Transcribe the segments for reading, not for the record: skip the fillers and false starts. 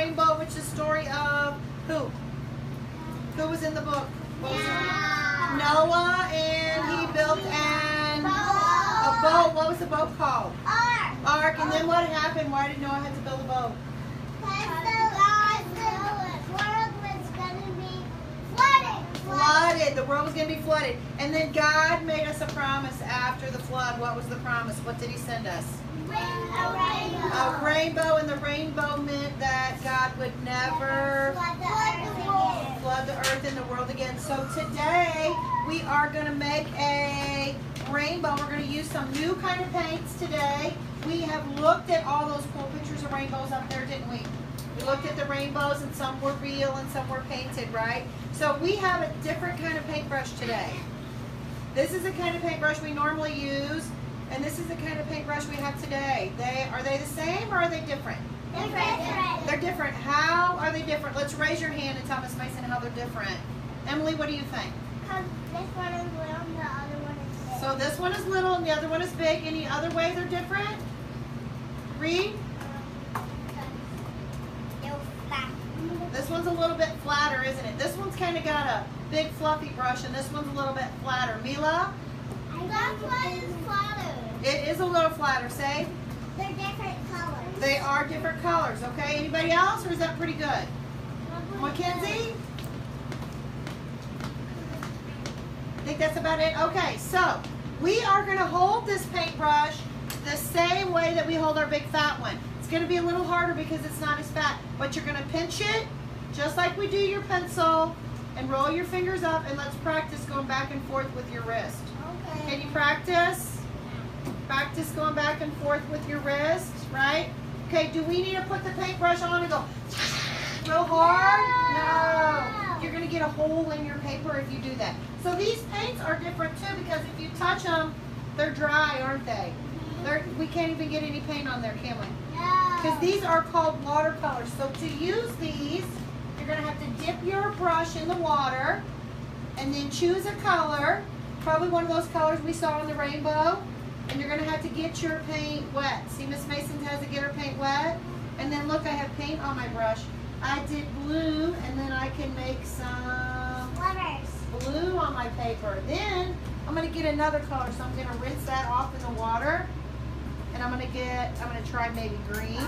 rainbow, which is the story of who? Who was in the book? Noah, and he built a boat. What was the boat called? Ark. And then what happened? Why did Noah have to build a boat? Flooded. The world was going to be flooded. And then God made us a promise after the flood. What was the promise? What did he send us? A rainbow. And the rainbow meant that God would never flood the earth and the world again. So today we are going to make a rainbow. We're going to use some new kind of paints today. We have looked at all those cool pictures of rainbows up there, didn't we? We looked at the rainbows, and some were real and some were painted, right? So we have a different kind of paintbrush today. This is the kind of paintbrush we normally use, and this is the kind of paintbrush we have today. Are they the same or are they different? Different. They're different. How are they different? Let's raise your hand and tell Miss Mason how they're different. Emily, what do you think? Because this one is little and the other one is big. So this one is little and the other one is big. Any other way they're different? Read. This one's a little bit flatter, isn't it? This one's kind of got a big fluffy brush, and this one's a little bit flatter. Mila? That one is flatter. It is a little flatter. Say? They're different colors. They are different colors, okay? Anybody else, or is that pretty good? Mackenzie? I think that's about it. Okay, so we are going to hold this paintbrush the same way that we hold our big fat one. It's going to be a little harder because it's not as fat, but you're going to pinch it just like we do your pencil and roll your fingers up, and let's practice going back and forth with your wrist. Okay. Can you practice? Practice going back and forth with your wrist, right? Okay, do we need to put the paintbrush on and go real hard? No. You're going to get a hole in your paper if you do that. So these paints are different too, because if you touch them, they're dry, aren't they? We can't even get any paint on there, can we? Because these are called watercolors. So to use these, you're going to have to dip your brush in the water and then choose a color, probably one of those colors we saw on the rainbow, and you're going to have to get your paint wet. See, Miss Mason has to get her paint wet. And then look, I have paint on my brush. I did blue, and then I can make some blue on my paper. Then I'm going to get another color, so I'm going to rinse that off in the water. And I'm going to try maybe green.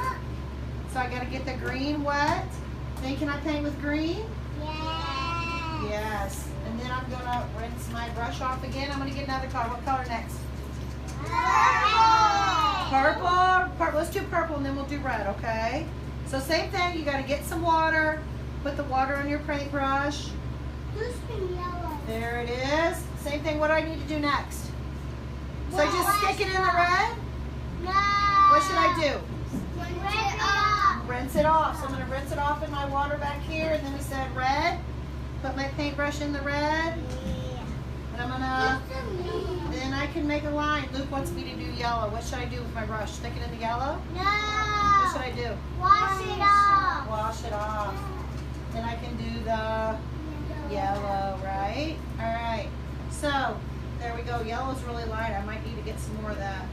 So I got to get the green wet. Then can I paint with green? Yeah. Yes. And then I'm going to rinse my brush off again. I'm going to get another color. What color next? Purple. Let's do purple and then we'll do red, okay? So same thing. You got to get some water. Put the water on your paintbrush. Who's been yellow? There it is. Same thing. What do I need to do next? So I just stick it in the red? No. What should I do? Rinse it off. Rinse it off. So I'm going to rinse it off in my water back here. And then we said red. Put my paintbrush in the red. And I'm going to, then I can make a line. Luke wants me to do yellow. What should I do with my brush? Stick it in the yellow? No. What should I do? Wash it off. Wash it off. Then I can do the yellow, right? All right. So there we go. Yellow's really light. I might need to get some more of that.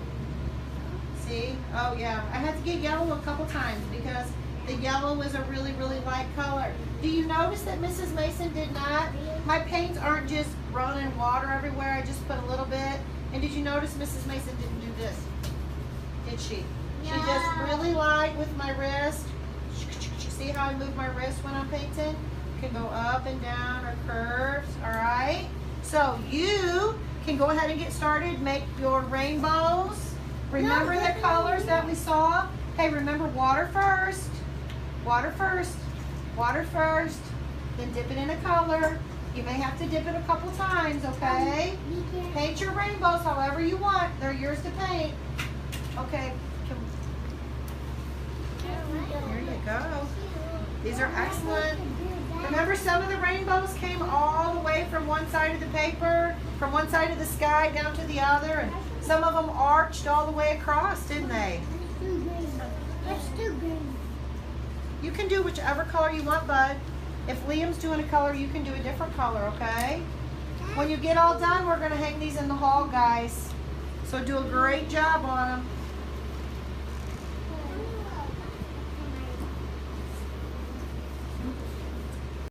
See? Oh yeah. I had to get yellow a couple times because the yellow is a really, really light color. Do you notice that Mrs. Mason did not? My paints aren't just running water everywhere. I just put a little bit. And did you notice Mrs. Mason didn't do this? Did she? She just really light with my wrist. See how I move my wrist when I'm painting? Can go up and down or curves, all right? So you can go ahead and get started. Make your rainbows. Remember the colors that we saw? Hey, remember water first. Water first. Water first. Then dip it in a color. You may have to dip it a couple times, okay? Paint your rainbows however you want. They're yours to paint. Okay. Here you go. These are excellent. Remember, some of the rainbows came all the way from one side of the paper, from one side of the sky down to the other, and some of them arched all the way across, didn't they? Let's do green. You can do whichever color you want, bud. If Liam's doing a color, you can do a different color, okay? When you get all done, we're going to hang these in the hall, guys. So do a great job on them.